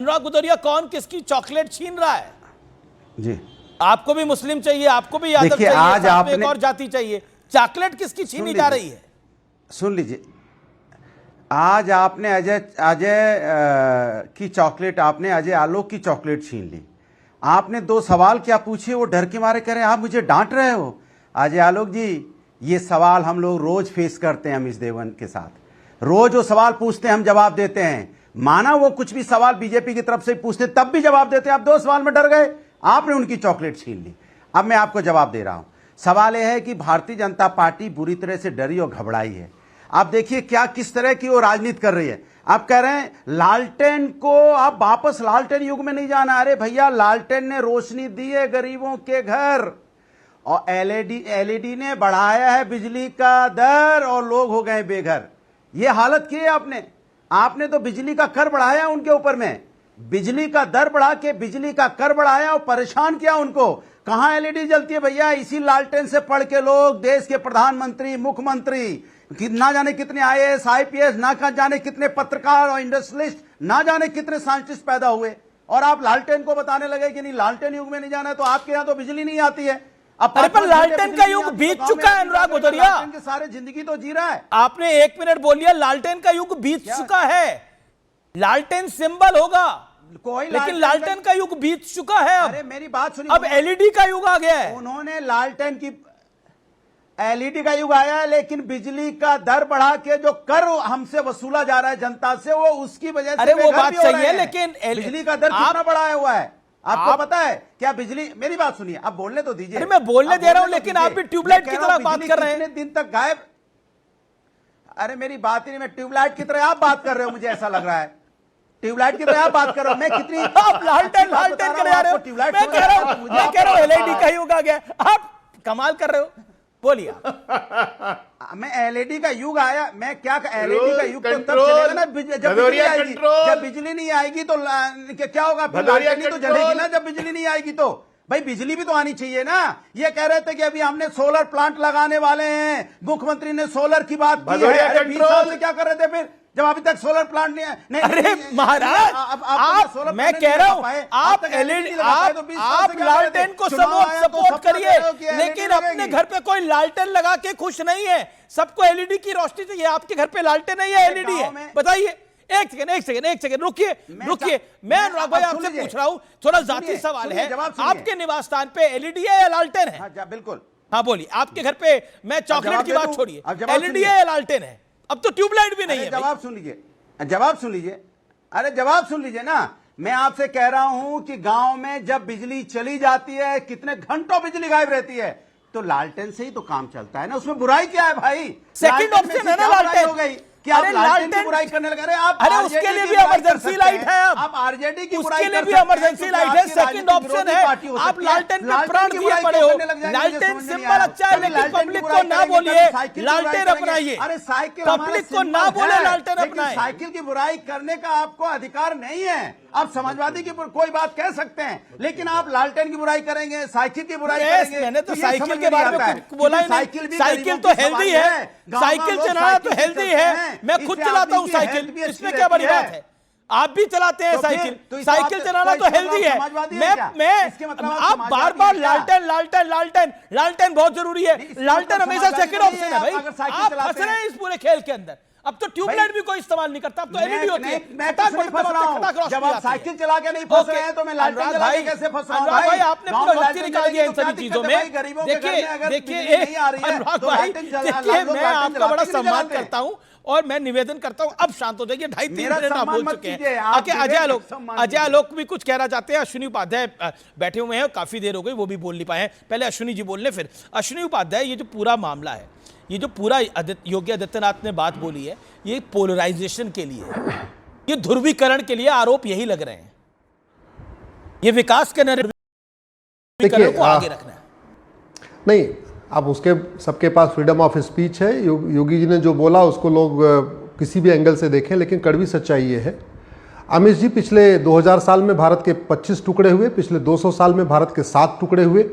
अनुराग भदौरिया, कौन किसकी चॉकलेट छीन रहा है? जी, आपको भी मुस्लिम चाहिए, आपको भी यादव चाहिए, आज साथ में आपने एक और जाति चाहिए। चॉकलेट किसकी छीनी जा रही है? सुन लीजिए, आज आपने अजय की चॉकलेट, आपने अजय आलोक की चॉकलेट छीन ली। आपने दो सवाल क्या पूछे, वो डर के मारे कह रहे हैं आप मुझे डांट रहे हो। अजय आलोक जी, ये सवाल हम लोग रोज फेस करते हैं अमीश देवन के साथ। रोज वो सवाल पूछते हैं, हम जवाब देते हैं। माना वो कुछ भी सवाल बीजेपी की तरफ से पूछते तब भी जवाब देते हैं। आप दो सवाल में डर गए, आपने उनकी चॉकलेट छीन ली। अब मैं आपको जवाब दे रहा हूं। सवाल यह है कि भारतीय जनता पार्टी बुरी तरह से डरी और घबराई है। आप देखिए क्या किस तरह की वो राजनीति कर रही है। आप कह रहे हैं लालटेन को, आप वापस लालटेन युग में नहीं जाना। अरे भैया, लालटेन ने रोशनी दी है गरीबों के घर, और एलईडी ने बढ़ाया है बिजली का दर और लोग हो गए बेघर। ये हालत की है आपने तो बिजली का कर बढ़ाया उनके ऊपर में, बिजली का दर बढ़ा के बिजली का कर बढ़ाया और परेशान किया उनको। कहां एलईडी जलती है भैया? इसी लालटेन से पढ़ के लोग देश के प्रधानमंत्री, मुख्यमंत्री, ना जाने कितने आईएएस, आईपीएस, ना जाने कितने पत्रकार और इंडस्ट्रियलिस्ट, ना जाने कितने साइंटिस्ट पैदा हुए। और आप लालटेन को बताने लगे कि नहीं लालटेन युग में नहीं जाना है, तो आपके यहां तो बिजली नहीं आती है। अरे पर लालटेन का युग बीत चुका है अनुराग भदौरिया। लालटेन के सारे जिंदगी तो जी रहा है। आपने 1 मिनट बोल लिया, लालटेन का युग बीत चुका है। लालटेन सिंबल होगा लेकिन लालटेन का युग बीत चुका है। अरे मेरी बात सुनिए, अब एलईडी का युग आ गया है। उन्होंने लालटेन की, एलईडी का युग आया है, लेकिन बिजली का दर बढ़ा के जो कर हमसे वसूला जा रहा है जनता से, वो उसकी वजह से। अरे वो बात सही है, लेकिन बिजली का दर कितना बढ़ाया हुआ है आपको पता है क्या? बिजली, मेरी बात सुनिए, आप बोलने तो दीजिए। अरे मैं बोलने दे रहा हूं, लेकिन आप भी ट्यूबलाइट की तरह बात कर रहे हैं। कितने दिन तक गायब? अरे मेरी बात ही नहीं, मैं ट्यूबलाइट की तरह आप बात कर रहे हो, मुझे ऐसा लग रहा है ट्यूबलाइट की तरह आप बात कर रहे हो। मैं कितनी आप लालटेन कर रहे हो, मैं कह रहा हूं एलईडी का युग आ गया। आप कमाल कर रहे हो, बोलिए। मैं एलईडी का युग आया, मैं क्या एलईडी का युग तो तब चलेगा ना जब बिजली आएगी। जब बिजली नहीं आएगी तो क्या होगा? फिर लालटेन तो जलेगी ना जब बिजली नहीं आएगी। तो भाई बिजली भी तो आनी चाहिए ना। ये कह रहे थे कि अभी हमने सोलर प्लांट लगाने वाले हैं, मुख्यमंत्री ने सोलर की बात की है। अरे 20 साल से क्या कर रहे थे फिर, जब अभी तक सोलर प्लांट नहीं? अरे महाराज, आप मैं कह रहा हूं, आप एलईडी, आप लालटेन को सपोर्ट करिए, लेकिन अपने घर पे कोई लालटेन लगा के खुश नहीं है। सबको एलईडी की रोशनी चाहिए। आपके घर पे लालटेन नहीं है, एलईडी है? बताइए। एक सेकंड रुकिए। मैं अनुराग भाई आपसे पूछ रहा हूं, थोड़ा जाती सवाल है। आपके निवास स्थान पे एलईडी है या लालटेन है? बिल्कुल। हाँ बोलिए। आपके घर पे, मैं चॉकलेट की बात छोड़िए, एलईडी है या लालटेन है? अब तो ट्यूबलाइट भी नहीं है। जवाब सुन लीजिए। अरे जवाब सुन लीजिए ना। मैं आपसे कह रहा हूं कि गांव में जब बिजली चली जाती है, कितने घंटों बिजली गायब रहती है, तो लालटेन से ही तो काम चलता है ना। उसमें बुराई क्या है भाई? सेकंड ऑप्शन है ना लालटेन। हो गई कि आप लालटेन की बुराई करने लगे। अरे उसके लिए भी इमरजेंसी लाइट है। आप आरजेडी की बुराई उसके लिए भी इमरजेंसी लाइट है। सेकंड ऑप्शन है, आप लालटेन पे प्राण दिए पड़े हो। लालटेन सिंबल अच्छा है, लेकिन पब्लिक को ना बोलिए लालटेन अपनाइए। अरे साइकिल, पब्लिक को ना बोले लालटेन अपनाइए। साइकिल की बुराई करने का आपको अधिकार नहीं है। आप समाजवादी की कोई बात कह सकते हैं, लेकिन आप लालटेन की बुराई करेंगे, साइकिल की बुराई करेंगे। मैंने तो साइकिल के बारे में कुछ बोला ही नहीं। साइकिल तो हेल्दी है, साइकिल चलाना तो हेल्दी है। मैं खुद चलाता हूं साइकिल, इसमें क्या बड़ी बात है? आप भी चलाते हैं साइकिल, साइकिल चलाना तो हेल्दी है। आप बार बार लालटेन बहुत जरूरी है। लालटेन हमेशा सेकंड ऑप्शन है भाई। आप फंस रहे हैं इस पूरे खेल के अंदर। अब तो ट्यूबलाइट भी कोई इस्तेमाल नहीं करता, अब तो एलईडी होती है। जब आप साइकिल चला के नहीं फंस रहे हैं तो मैं लालटेन चला के कैसे फंस रहा हूं भाई? आपने पूरा वक्त निकाल दिया इन सभी चीजों में। देखिए अनुराग भाई, देखिए मैं आपका बड़ा सम्मान करता हूं और मैं निवेदन करता हूं, अब शांत हो जाइए। 2.5-3 मिनट आप बोल चुके हैं। आके अजय आलोक भी कुछ कहना चाहते हैं। अश्विनी उपाध्याय बैठे हुए हैं, काफी देर हो गई, वो भी बोल नहीं पाए हैं। पहले अश्विनी जी बोल लें, फिर अश्विनी उपाध्याय। ये जो पूरा मामला है, ये जो पूरा योगी आदित्यनाथ ने बात बोली है, ये पोलराइजेशन के लिए, ये ध्रुवीकरण के लिए आरोप यही लग रहे हैं। ये विकास के ध्रुवीकरण को आगे रखना है। नहीं, अब उसके सबके पास फ्रीडम ऑफ स्पीच है। योगी जी ने जो बोला उसको लोग किसी भी एंगल से देखें, लेकिन कड़वी सच्चाई ये है, अमीश जी, पिछले 2000 साल में भारत के 25 टुकड़े हुए, पिछले 200 साल में भारत के 7 टुकड़े हुए,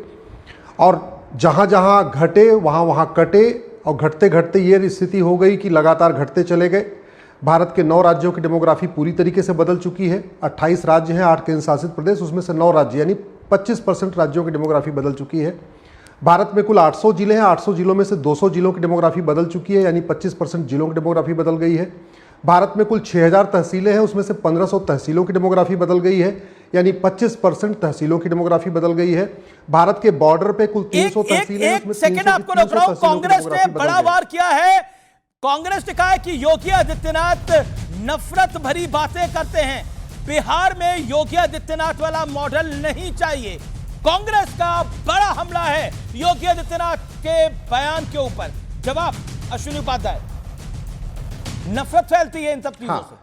और जहाँ जहाँ घटे वहाँ वहाँ कटे, और घटते घटते ये स्थिति हो गई कि लगातार घटते चले गए। भारत के 9 राज्यों की डेमोग्राफी पूरी तरीके से बदल चुकी है। 28 राज्य हैं, 8 केंद्र शासित प्रदेश, उसमें से 9 राज्य यानी 25% राज्यों की डेमोग्राफी बदल चुकी है। भारत में कुल 800 जिले हैं, 800 जिलों में से 200 जिलों की डेमोग्राफी बदल चुकी है, यानी 25% जिलों की डेमोग्राफी बदल गई है। भारत में कुल 6000 तहसीलें हैं, उसमें से 1500 तहसीलों की डेमोग्राफी बदल गई है, यानी 25% तहसीलों की डेमोग्राफी बदल गई है। भारत के बॉर्डर पे कुल 300 तहसीलें हैं, एक सेकंड आपको रोक रहा हूं। कांग्रेस ने बड़ा वार किया है। कांग्रेस ने कहा है कि योगी आदित्यनाथ नफरत भरी बातें करते हैं, बिहार में योगी आदित्यनाथ वाला मॉडल नहीं चाहिए। कांग्रेस का बड़ा हमला है योगी आदित्यनाथ के बयान के ऊपर। जवाब अश्विनी उपाध्याय, नफरत फैलती है इन सब चीजों से।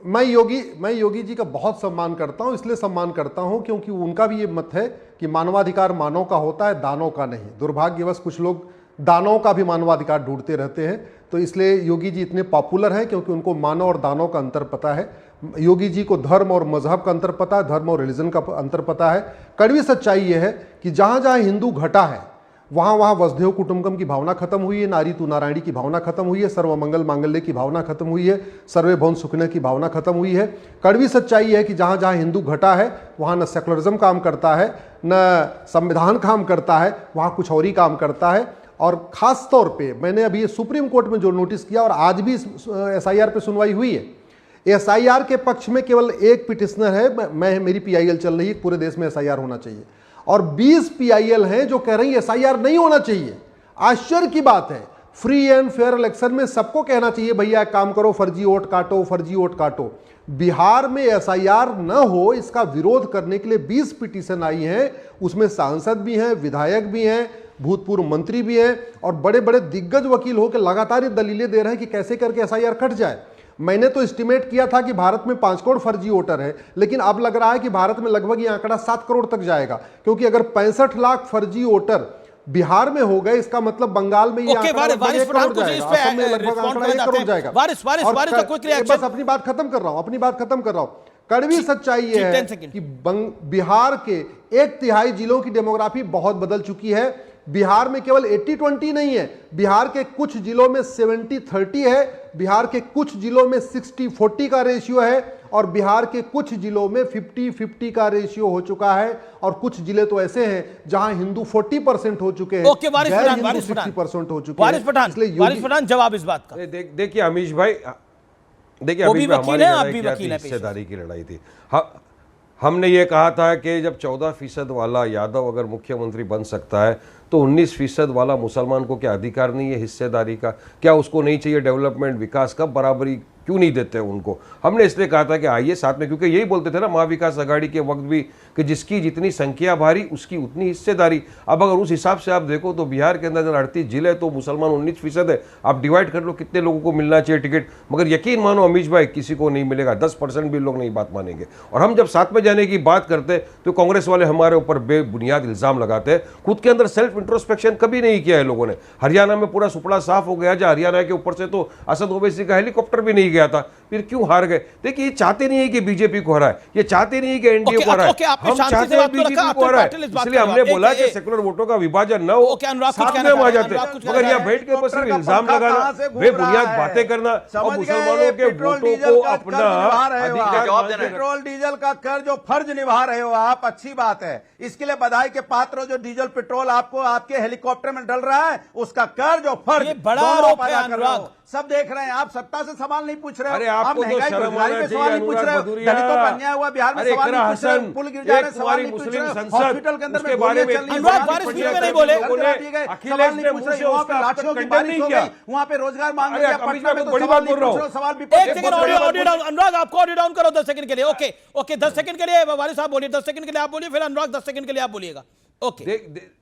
मैं योगी जी का बहुत सम्मान करता हूं, इसलिए सम्मान करता हूं क्योंकि उनका भी ये मत है कि मानवाधिकार मानव का होता है, दानों का नहीं। दुर्भाग्यवश कुछ लोग दानों का भी मानवाधिकार ढूंढते रहते हैं, तो इसलिए योगी जी इतने पॉपुलर हैं क्योंकि उनको मानव और दानों का अंतर पता है। योगी जी को धर्म और मजहब का अंतर पता है, धर्म और रिलीजन का अंतर पता है। कड़वी सच्चाई ये है कि जहां जहां हिंदू घटा है वहां वहां वसुधैव कुटुंबकम की भावना खत्म हुई है, नारी तू नारायणी की भावना खत्म हुई है, सर्वमंगल मांगल्य की भावना खत्म हुई है, सर्वे भवन सुखने की भावना खत्म हुई है। कड़वी सच्चाई है कि जहां जहां हिंदू घटा है वहां न सेकुलरिज्म काम करता है, न संविधान काम करता है, वहां कुछ और ही काम करता है। और खास तौर पे मैंने अभी ये सुप्रीम कोर्ट में जो नोटिस किया, और आज भी SIR पे सुनवाई हुई है, SIR के पक्ष में केवल एक पिटिशनर है, मेरी PIL चल रही है, पूरे देश में SIR होना चाहिए, और 20 PIL हैं जो कह रही है SIR नहीं होना चाहिए। आश्चर्य की बात है, फ्री एंड फेयर इलेक्शन में सबको कहना चाहिए भैया एक काम करो, फर्जी वोट काटो, फर्जी वोट काटो। बिहार में SIR न हो इसका विरोध करने के लिए 20 पिटीशन आई हैं, उसमें सांसद भी हैं, विधायक भी हैं, भूतपूर्व मंत्री भी हैं, और बड़े बड़े दिग्गज वकील होकर लगातार ये दलीलें दे रहे हैं कि कैसे करके SIR कट जाए। मैंने तो एस्टिमेट किया था कि भारत में 5 करोड़ फर्जी वोटर है, लेकिन अब लग रहा है कि भारत में लगभग ये आंकड़ा 7 करोड़ तक जाएगा, क्योंकि अगर 65 लाख फर्जी वोटर बिहार में हो गए, इसका मतलब बंगाल में ये आंकड़ा लगभग 1 करोड़ जाएगा, असम में लगभग आंकड़ा 1 करोड़ जाएगा। बस अपनी बात खत्म कर रहा हूं, कड़वी सच्चाई ये है कि बिहार के 1/3 जिलों की डेमोग्राफी बहुत बदल चुकी है। बिहार में केवल 80-20 नहीं है, बिहार के कुछ जिलों में 70-30 है, बिहार के कुछ जिलों में 60-40 का रेशियो है, और बिहार के कुछ जिलों में 50-50 का रेशियो हो चुका है, और कुछ जिले तो ऐसे हैं जहां हिंदू 40% हो चुके हैं, गैर हिंदू 60% हो चुके हैं। वारिस पठान जवाब इस बात का। देखिए अमीश भाई, देखिए अभी हमारी हिस्सेदारी की लड़ाई थी। हमने ये कहा था कि जब 14% वाला यादव अगर मुख्यमंत्री बन सकता है तो 19% वाला मुसलमान को क्या अधिकार नहीं है हिस्सेदारी का? क्या उसको नहीं चाहिए डेवलपमेंट, विकास का? बराबरी क्यों नहीं देते उनको? हमने इसलिए कहा था कि आइए साथ में, क्योंकि यही बोलते थे ना महाविकास आघाड़ी के वक्त भी कि जिसकी जितनी संख्या भारी उसकी उतनी हिस्सेदारी। अब अगर उस हिसाब से आप देखो तो बिहार के अंदर 38 जिले तो मुसलमान 19% है, आप डिवाइड कर लो कितने लोगों को मिलना चाहिए टिकट, मगर यकीन मानो अमीश भाई किसी को नहीं मिलेगा, 10% भी लोग नहीं बात मानेंगे। और हम जब साथ में जाने की बात करते तो कांग्रेस वाले हमारे ऊपर बेबुनियाद इल्जाम लगाते हैं। खुद के अंदर सेल्फ इंट्रोस्पेक्शन कभी नहीं किया है लोगों ने। हरियाणा में पूरा सुपड़ा साफ हो गया, जहाँ हरियाणा के ऊपर से तो असद ओवैसी का हेलीकॉप्टर भी नहीं गया था, फिर क्यों हार गए? देखिए ये चाहते नहीं है कि बीजेपी को हराए, ये चाहते नहीं है कि एनडीए को हराए, हम चाहते हैं बीजेपी को हराए। इसलिए हमने बोला कि सेकुलर वोटों का विभाजन न हो, साथ में आ जाते। मगर यहाँ बैठ के बस इल्जाम लगाना, बेबुनियाद बातें करना और मुसलमानों के वोटों को अपना पेट्रोल डीजल का कर जो फर्ज निभा रहे हो आप, अच्छी बात है, इसके लिए बधाई के पात्र हो। जो डीजल पेट्रोल आपको आपके हेलीकॉप्टर में डल रहा है उसका कर जो फर्ज बड़ा आरोप है अनुराग, सब देख रहे हैं। आप सत्ता से सवाल नहीं पूछ रहे हो, अरे आपको तो शर्म आना चाहिए। सवाल नहीं पूछ रहे हो, दलितों पर अन्याय हुआ बिहार में सवाल नहीं पूछ रहे हो, पुल गिर जा रहे सवाल नहीं पूछ रहे हो, हॉस्पिटल के अंदर में गोलियां चल रही अनुराग वारिस बीच में नहीं बोले, सवाल नहीं पूछ रहे, वहां पे लाठियों की बारिश हो गई, वहां पे रोजगार मांग रहे हैं, पटना में तो बड़ी बात बोल रहा हूं। सवाल भी एक सेकंड ऑडियो डाउन, अनुराग आपको ऑडियो डाउन करो 10 सेकंड के लिए। ओके 10 सेकंड के लिए वारिस साहब बोलिए, 10 सेकंड के लिए आप बोलिए, फिर अनुराग 10 सेकंड के लिए आप बोलिएगा। ओके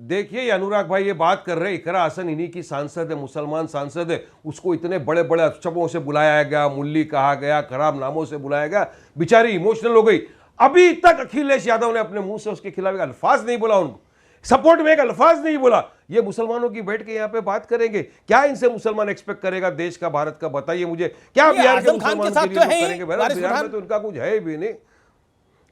देखिए अनुराग भाई ये बात कर रहे, इकरा हसन इन्हीं की सांसद है, मुसलमान सांसद है, उसको इतने बड़े बड़े अक्षरों से बुलाया गया, मुल्ली कहा गया, खराब नामों से बुलाया गया, बेचारी इमोशनल हो गई। अभी तक अखिलेश यादव ने अपने मुंह से उसके खिलाफ एक अल्फाज नहीं बोला, उनको सपोर्ट में एक अल्फाज नहीं बोला। ये मुसलमानों की बैठ के यहाँ पे बात करेंगे, क्या इनसे मुसलमान एक्सपेक्ट करेगा देश का, भारत का? बताइए मुझे, क्या बिहार के मुसलमान के लिए करेंगे? बिहार में तो उनका कुछ है भी नहीं।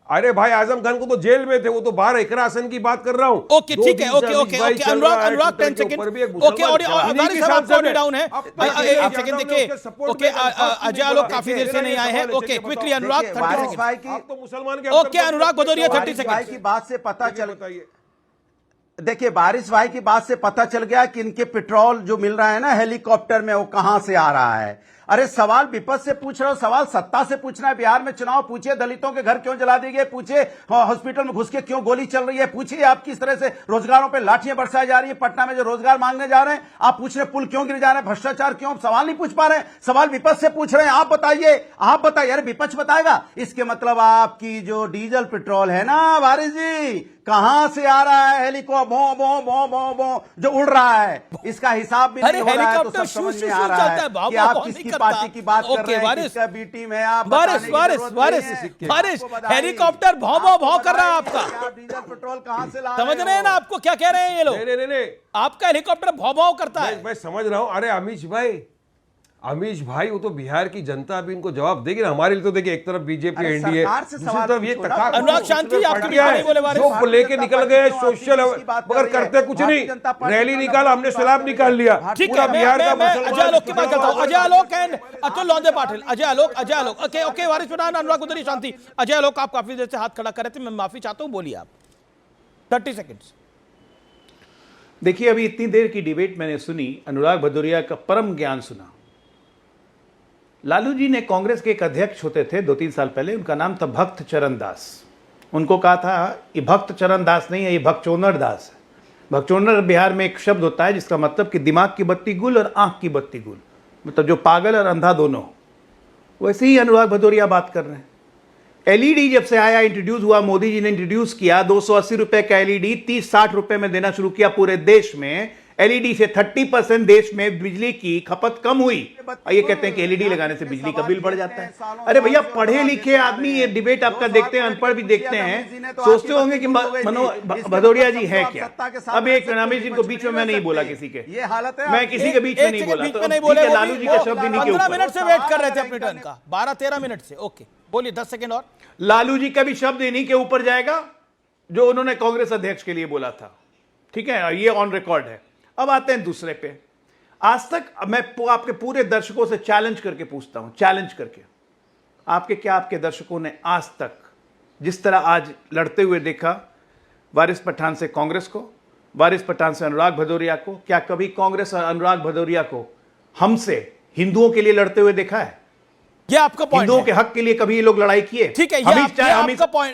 अरे भाई आजम खान को तो जेल में थे, वो तो बाहर इकरा हसन की बात कर रहा हूँ। ओके ठीक है, ओके ओके ओके अनुराग 10 सेकंड। ओके और वारिस साहब आपका ऑडियो डाउन है, एक सेकंड देखिए। ओके अजय आलोक काफी देर से नहीं आए हैं। ओके क्विकली अनुराग 30 सेकंड। आप तो मुसलमान के ओके अनुराग भदौरिया 30 भाई सेकंड। की बात से पता चल, देखिए वारिस भाई की बात से पता चल गया कि इनके पेट्रोल जो मिल रहा है ना हेलीकॉप्टर में, वो कहां से आ रहा है। अरे सवाल विपक्ष से पूछ रहे हो, सवाल सत्ता से पूछना है। बिहार में चुनाव, पूछिए दलितों के घर क्यों जला दिए गए, पूछिए हॉस्पिटल में घुस के क्यों गोली चल रही है, पूछिए आप किस तरह से रोजगारों पे लाठियां बरसाई जा रही है। पटना में जो रोजगार मांगने जा रहे हैं, आप पूछ रहे पुल क्यों गिर जा रहे हैं, भ्रष्टाचार क्यों, सवाल नहीं पूछ पा रहे हैं। सवाल विपक्ष से पूछ रहे हैं, आप बताइए, आप बताइए। अरे विपक्ष बताएगा, इसके मतलब आपकी जो डीजल पेट्रोल है ना वारिस जी, कहां से आ रहा है, हेलीकॉप्टर भो भो भो भो भो जो उड़ रहा है, इसका हिसाब भी नहीं हो रहा है। तो सब समझ में आ रहा है कि आप किसकी पार्टी की बात कर रहे हैं, किसका बी टीम है। आप वारिस हेलीकॉप्टर भौ भौ भौ कर रहा है आपका। आप डीजल पेट्रोल कहां से ला रहे समझ रहे हैं ना आपको क्या कह रहे हैं ये लोग? नहीं, आपका हेलीकॉप्टर भौ भौ करता है। मैं समझ रहा हूं। अरे अमीश भाई वो तो बिहार की जनता भी इनको जवाब देगी ना। हमारे लिए तो देखिए एक तरफ बीजेपी एनडीए, दूसरी तरफ ये अनुराग शांति आपकी नहीं बोले वारिस। जो लेके निकल गए सोशल, मगर करते कुछ नहीं। रैली निकाला हमने, सैलाब निकाल लिया पूरा बिहार का। मैं अजय आलोक की बात करता हूं, Ajay Alok and Atul Londhe Patil. Ajay Alok okay okay Waris Pradhan, Anurag Bhadauria, शांति। अजय आलोक आप काफी देर से हाथ खड़ा कर रहे थे, मैं माफी चाहता हूं, बोलिए आप 30 सेकंड्स। देखिए अभी इतनी देर की डिबेट मैंने सुनी, अनुराग भदौरिया का परम ज्ञान सुना। लालू जी ने कांग्रेस के एक अध्यक्ष होते थे 2-3 साल पहले, उनका नाम था भक्त चरण दास। उनको कहा था ये भक्त चरण दास नहीं है, ये भगचोनर दास है। भगचोनर बिहार में एक शब्द होता है जिसका मतलब कि दिमाग की बत्ती गुल और आंख की बत्ती गुल, मतलब जो पागल और अंधा दोनों। वैसे ही अनुराग भदौरिया बात कर रहे हैं। एलईडी जब से आया, इंट्रोड्यूस हुआ, मोदी जी ने इंट्रोड्यूस किया, 280 रुपए का एलईडी 30-60 रुपए में देना शुरू किया पूरे देश में। एलईडी से 30% देश में बिजली की खपत कम हुई। और ये कहते हैं कि एलईडी लगाने से बिजली का बिल बढ़ जाता है। अरे भैया पढ़े लिखे आदमी ये डिबेट आपका देखते हैं, अनपढ़ भी देखते हैं, सोचते होंगे कि भदौरिया जी है क्या। अब एक रमेश जी को बीच में मैं नहीं बोला किसी के, ये हालत है, मैं किसी के बीच में नहीं बोला, तो लालू जी का शब्द नहीं के 15 मिनट से वेट कर रहे थे अपने टर्न का, 12-13 मिनट से। ओके बोलिए 10 सेकंड और। लालू जी का भी शब्द इन्हीं के ऊपर जाएगा जो उन्होंने कांग्रेस अध्यक्ष के लिए बोला था, ठीक है, ये ऑन रिकॉर्ड है। अब आते हैं दूसरे पे। आज तक मैं आपके पूरे दर्शकों से चैलेंज करके पूछता हूं, चैलेंज करके, आपके दर्शकों ने आज तक जिस तरह आज लड़ते हुए देखा वारिस पठान से कांग्रेस को, वारिस पठान से अनुराग भदौरिया को, क्या कभी कांग्रेस और अनुराग भदौरिया को हमसे हिंदुओं के लिए लड़ते हुए देखा है? ये आपका पॉइंट, हिंदुओं के हक के लिए कभी ये लोग लड़ाई किए? ठीक है, ये आपका पॉइंट।